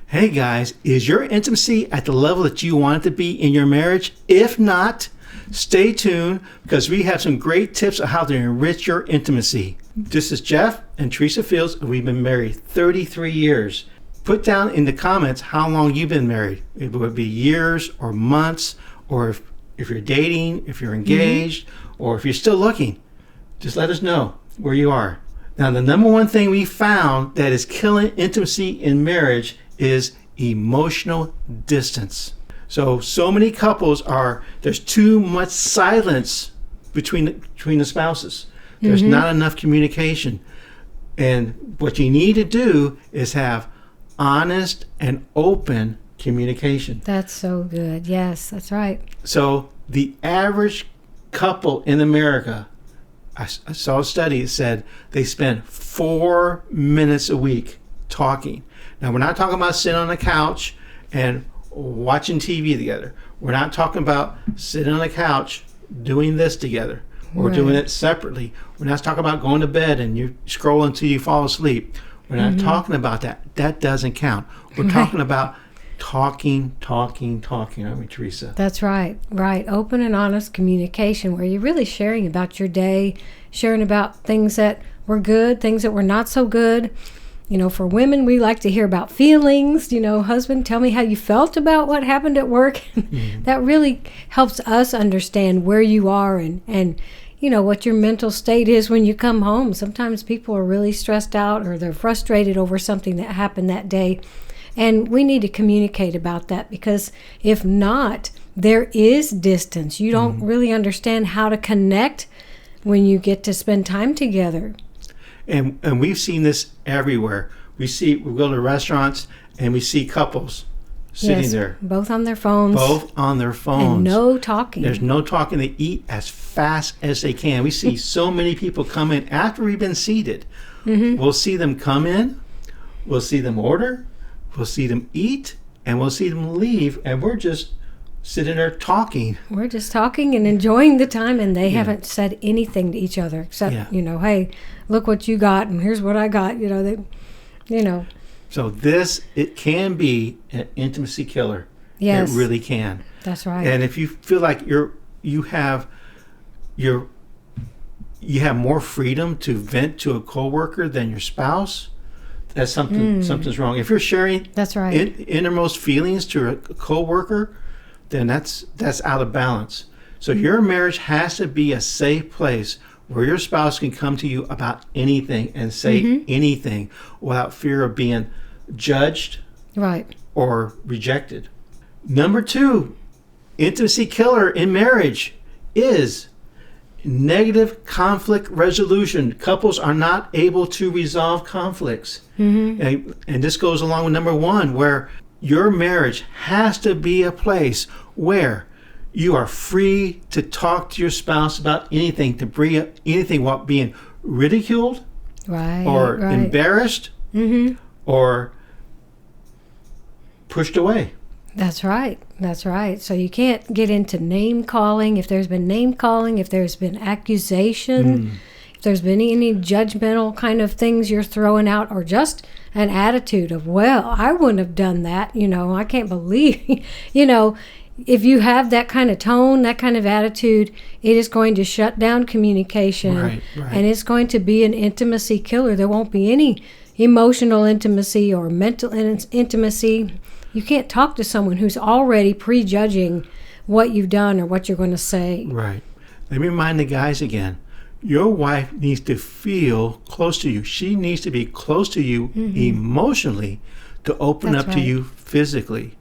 Hey guys, is your intimacy at the level that you want it to be in your marriage? If not, stay tuned because we have some great tips on how to enrich your intimacy. This is Jeff and Teresa Fields, and we've been married 33 years. Put down in the comments how long you've been married. It would be years or months, or if you're dating, if you're engaged, or if you're still looking. Just let us know where you are. Now, the number one thing we found that is killing intimacy in marriage is emotional distance. So many couples there's too much silence between the spouses. There's not enough communication. And what you need to do is have honest and open communication. That's so good. Yes, that's right. So the average couple in America, I saw a study that said they spend 4 minutes a week talking. Now, we're not talking about sitting on the couch and watching TV together. We're not talking about sitting on the couch doing this together or doing it separately. We're not talking about going to bed and you scroll until you fall asleep. We're not talking about that. That doesn't count. We're talking about talking, aren't we, Teresa? That's right. Right. Open and honest communication where you're really sharing about your day, sharing about things that were good, things that were not so good. You know, for women, we like to hear about feelings. You know, husband, tell me how you felt about what happened at work. That really helps us understand where you are and you know, what your mental state is when you come home. Sometimes people are really stressed out or they're frustrated over something that happened that day. And we need to communicate about that because if not, there is distance. You don't really understand how to connect when you get to spend time together. And we've seen this everywhere. We go to restaurants and we see couples sitting there. Both on their phones. And no talking. There's no talking. They eat as fast as they can. We see so many people come in after we've been seated. We'll see them come in. We'll see them order. We'll see them eat. And we'll see them leave. And we're just sitting there talking. We're just talking and enjoying the time, and they haven't said anything to each other except, you know, hey, look what you got, and here's what I got. You know. So it can be an intimacy killer. Yes. It really can. That's right. And if you feel like you have more freedom to vent to a coworker than your spouse, that's something's wrong. If you're sharing innermost feelings to a coworker, then that's out of balance. So your marriage has to be a safe place where your spouse can come to you about anything and say anything without fear of being judged or rejected. Number 2, intimacy killer in marriage is negative conflict resolution. Couples are not able to resolve conflicts. And this goes along with number 1, where your marriage has to be a place where you are free to talk to your spouse about anything, to bring up anything without being ridiculed or embarrassed or pushed away. That's right. That's right. So you can't get into name calling. If there's been name calling, if there's been accusation, if there's been any judgmental kind of things you're throwing out, or just an attitude of, well, I wouldn't have done that. You know, I can't believe, you know, if you have that kind of tone, that kind of attitude, it is going to shut down communication. And it's going to be an intimacy killer. There won't be any emotional intimacy or mental intimacy. You can't talk to someone who's already prejudging what you've done or what you're going to say. Right. Let me remind the guys again. Your wife needs to feel close to you. She needs to be close to you emotionally to open up to you physically.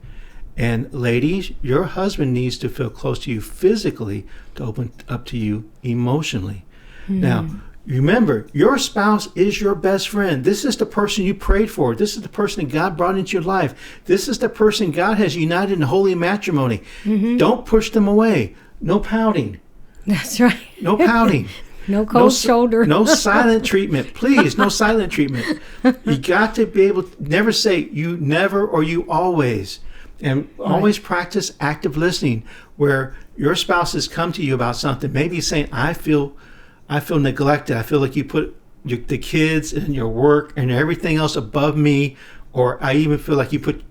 And ladies, your husband needs to feel close to you physically to open up to you emotionally. Now, remember, your spouse is your best friend. This is the person you prayed for. This is the person that God brought into your life. This is the person God has united in holy matrimony. Don't push them away. No pouting. That's right. No pouting. No cold shoulder. No silent treatment. Please, no silent treatment. You got to be able to never say you never or you always. And always practice active listening where your spouse has come to you about something. Maybe saying, I feel neglected. I feel like you put the kids and your work and everything else above me. Or I even feel like you put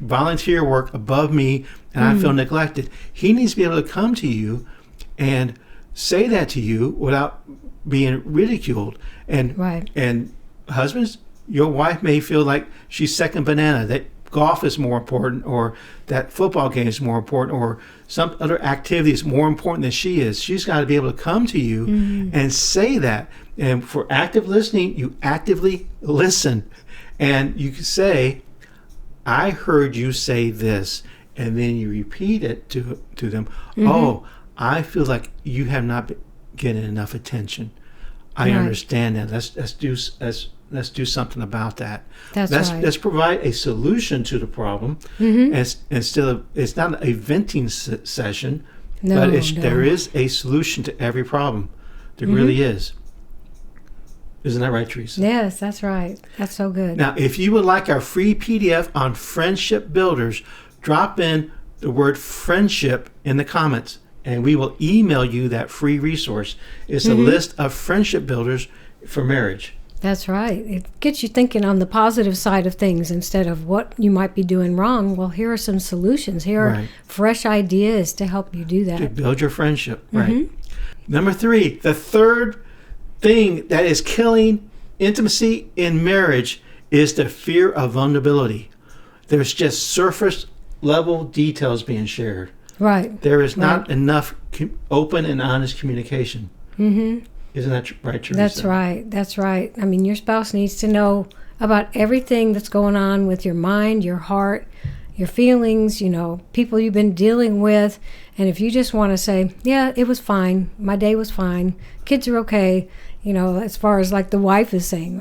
volunteer work above me, and I feel neglected. He needs to be able to come to you and say that to you without being ridiculed. And husbands, your wife may feel like she's second banana, that golf is more important, or that football game is more important, or some other activity is more important than she is. She's got to be able to come to you and say that. And for active listening, you actively listen. And you can say, I heard you say this. And then you repeat it to them. Oh, I feel like you have not been getting enough attention. I understand that. Let's do something about that. Let's provide a solution to the problem. Instead of, it's not a venting session, but there is a solution to every problem. There really is. Isn't that right, Teresa? Yes, that's right. That's so good. Now, if you would like our free PDF on friendship builders, drop in the word friendship in the comments, and we will email you that free resource. It's a list of friendship builders for marriage. That's right. It gets you thinking on the positive side of things instead of what you might be doing wrong. Well, here are some solutions. Here are fresh ideas to help you do that. To build your friendship, right? Number 3, the third thing that is killing intimacy in marriage is the fear of vulnerability. There's just surface level details being shared. Right. There is not enough open and honest communication. Isn't that right, Teresa? That's right. That's right. I mean, your spouse needs to know about everything that's going on with your mind, your heart, your feelings, people you've been dealing with. And if you just want to say, yeah, it was fine. My day was fine. Kids are okay. As far as like the wife is saying,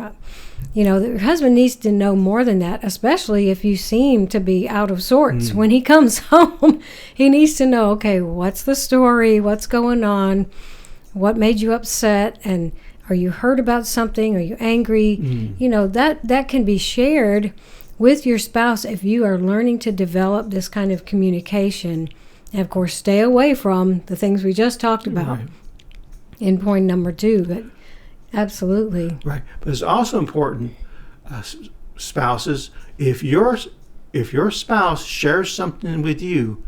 the husband needs to know more than that, especially if you seem to be out of sorts. When he comes home, he needs to know, okay, what's the story? What's going on? What made you upset? And are you hurt about something? Are you angry? That can be shared with your spouse if you are learning to develop this kind of communication. And of course, stay away from the things we just talked about in point number 2. But absolutely. Right. But it's also important, spouses, if your spouse shares something with you,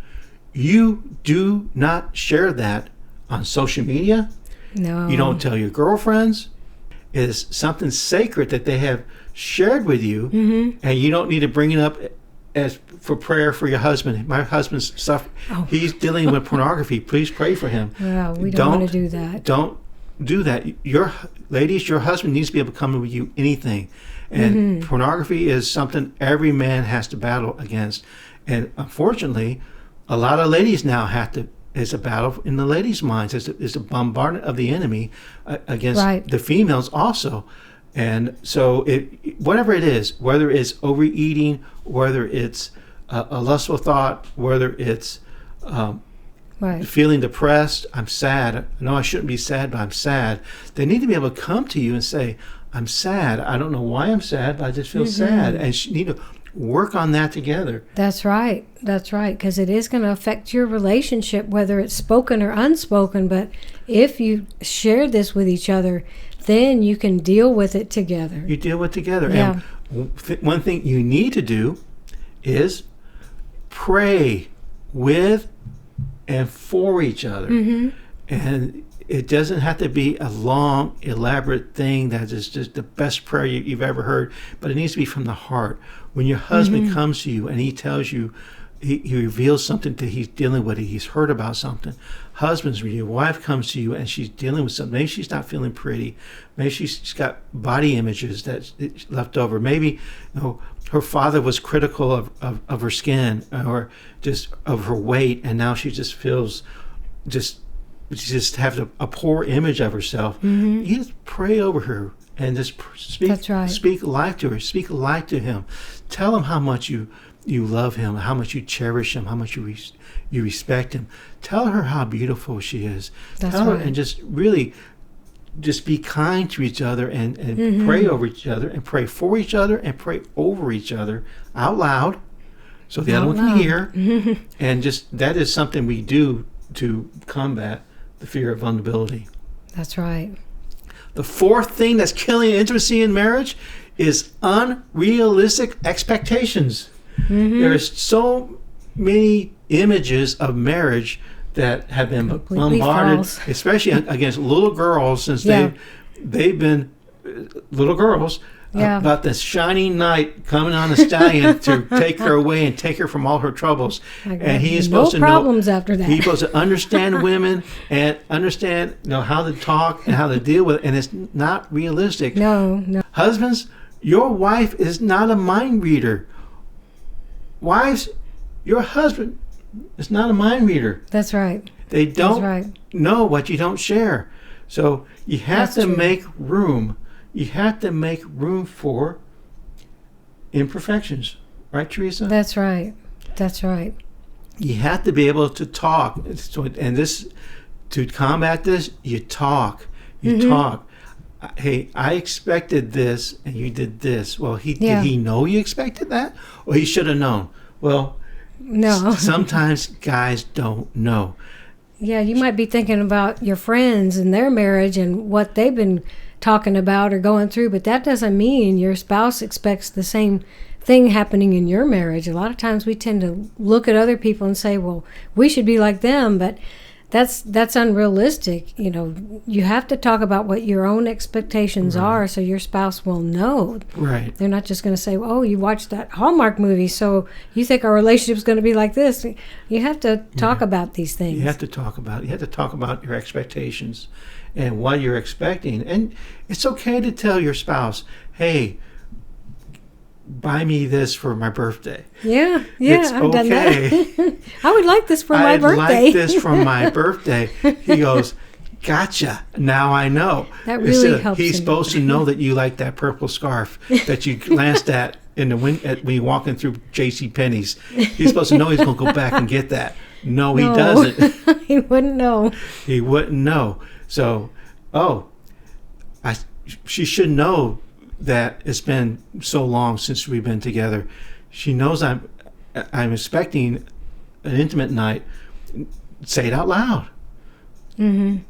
you do not share that on social media. No. You don't tell your girlfriends. It is something sacred that they have shared with you, and you don't need to bring it up as for prayer for your husband. My husband's suffering. He's dealing with pornography. Please pray for him. Well, we don't want to do that. Don't do that. Your husband needs to be able to come with you anything. And pornography is something every man has to battle against. And unfortunately, a lot of ladies now it's a battle in the ladies' minds. It's a bombardment of the enemy against the females also. And so whatever it is, whether it's overeating, whether it's a lustful thought, whether it's feeling depressed, I'm sad. No, I shouldn't be sad, but I'm sad. They need to be able to come to you and say, I'm sad. I don't know why I'm sad, but I just feel sad. And you need to work on that together. That's right. That's right. Because it is going to affect your relationship, whether it's spoken or unspoken. But if you share this with each other, then you can deal with it together. You deal with it together. Yeah. And one thing you need to do is pray with and for each other. And it doesn't have to be a long, elaborate thing that is just the best prayer you've ever heard, but it needs to be from the heart. When your husband comes to you and he tells you, he reveals something that he's dealing with, he's heard about something. Husbands, when your wife comes to you and she's dealing with something, maybe she's not feeling pretty, maybe she's got body images that's left over, maybe her father was critical of her skin or just of her weight, and now she just feels just have a poor image of herself. You just pray over her and just speak life to her, speak life to him. Tell him how much you love him, how much you cherish him, how much you respect him. Tell her how beautiful she is. Tell her, and just really just be kind to each other and pray over each other and pray for each other and pray over each other out loud so the other one can hear. And just that is something we do to combat the fear of vulnerability. That's right. The fourth thing that's killing intimacy in marriage is unrealistic expectations. There's so many images of marriage that have been Completely bombarded, false. especially against little girls, since they've been little girls. About the shining knight coming on a stallion to take her away and take her from all her troubles. And he is supposed to know problems after that. He's supposed to understand women and understand how to talk and how to deal with it. And it's not realistic. No. Husbands, your wife is not a mind reader. Wives, your husband is not a mind reader. That's right. They don't know what you don't share. So you have to make room. You have to make room for imperfections. Right, Teresa? That's right. You have to be able to talk. And to combat this, you talk. You talk. Hey, I expected this, and you did this. Well, did he know you expected that? Or he should have known? Well, no. Sometimes guys don't know. Yeah, you might be thinking about your friends and their marriage and what they've been talking about or going through, but that doesn't mean your spouse expects the same thing happening in your marriage. A lot of times we tend to look at other people and say, well, we should be like them, but that's unrealistic. You have to talk about what your own expectations are so your spouse will know. Right. They're not just going to say, oh, you watched that Hallmark movie, so you think our relationship's going to be like this. You have to talk about these things. You have to talk about your expectations and what you're expecting. And it's okay to tell your spouse, hey, buy me this for my birthday. Yeah, it's I've okay. done that. I would like this for my birthday. I'd like this for my birthday. He goes, gotcha. Now I know. That really helps. He's supposed to know that you like that purple scarf that you glanced at in the when you're walking through J.C. Penney's. He's supposed to know he's going to go back and get that. No, he doesn't. He wouldn't know. He wouldn't know. So, she should know that it's been so long since we've been together. She knows I'm expecting an intimate night. Say it out loud. And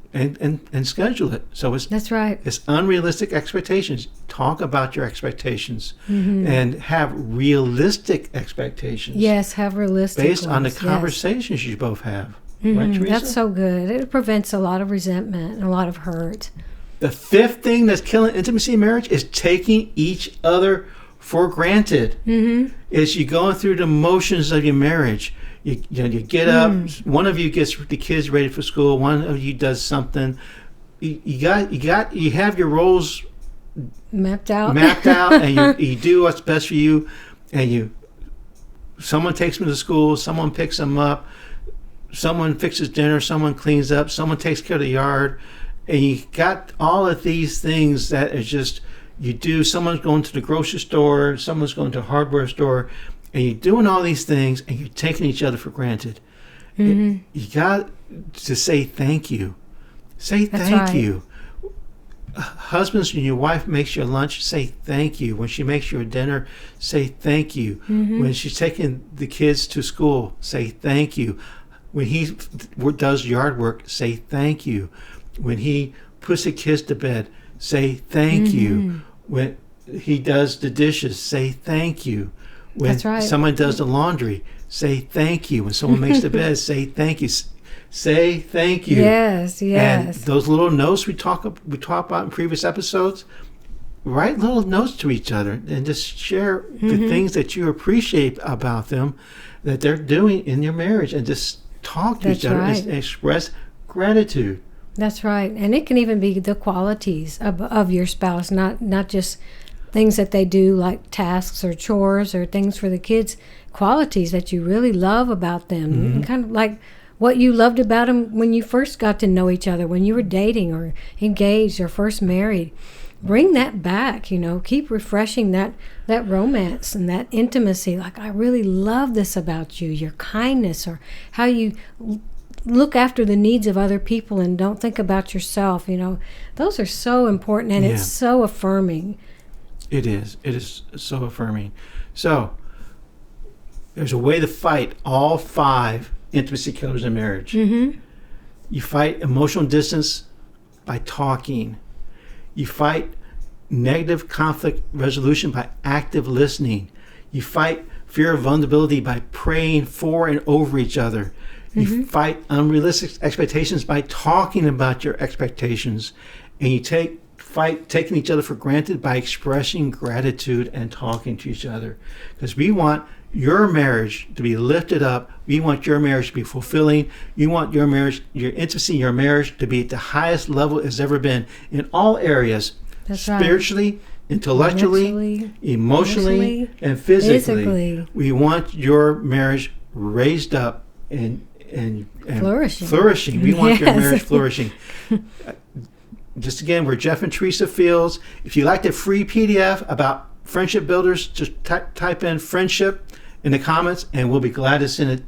schedule it. So that's right. It's unrealistic expectations. Talk about your expectations and have realistic expectations. Yes, have realistic based ones. on the conversations you both have. Right, Teresa? That's so good. It prevents a lot of resentment and a lot of hurt. The fifth thing that's killing intimacy in marriage is taking each other for granted. Is you going through the motions of your marriage. You get up. One of you gets the kids ready for school. One of you does something. You have your roles mapped out, and you do what's best for you. And someone takes them to school. Someone picks them up. Someone fixes dinner. Someone cleans up. Someone takes care of the yard. And you got all of these things that is just you do. Someone's going to the grocery store. Someone's going to a hardware store. And you're doing all these things, and you're taking each other for granted. You got to say thank you. Say thank you. Husbands, when your wife makes you lunch, say thank you. When she makes you a dinner, say thank you. When she's taking the kids to school, say thank you. When he does yard work, say thank you. When he puts the kids to bed, say thank you. When he does the dishes, say thank you. When someone does the laundry, say thank you. When someone makes the bed, say thank you. Say thank you. Yes. And those little notes we talk about in previous episodes, write little notes to each other and just share the things that you appreciate about them that they're doing in your marriage, and just talk to each other and express gratitude. That's right. And it can even be the qualities of your spouse, not just things that they do like tasks or chores or things for the kids, qualities that you really love about them. And kind of like what you loved about them when you first got to know each other, when you were dating or engaged or first married. Bring that back, keep refreshing that romance and that intimacy. Like, I really love this about you, your kindness, or how you look after the needs of other people and don't think about yourself. Those are so important, and it's so affirming. It is so affirming. So there's a way to fight all 5 intimacy killers in marriage. You fight emotional distance by talking. You fight negative conflict resolution by active listening. You fight fear of vulnerability by praying for and over each other. You fight unrealistic expectations by talking about your expectations. And you fight taking each other for granted by expressing gratitude and talking to each other. Because we want your marriage to be lifted up. We want your marriage to be fulfilling. You want your marriage, your intimacy in your marriage to be at the highest level it's ever been in all areas. That's spiritually, right. Intellectually, emotionally, and physically. We want your marriage raised up and flourishing. We want your marriage flourishing. Just again, we're Jeff and Teresa Fields. If you like the free PDF about friendship builders, just type in friendship in the comments, and we'll be glad to send it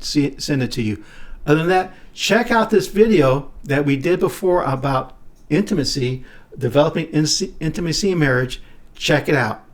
to you. Other than that, check out this video that we did before about intimacy, developing intimacy in marriage. Check it out.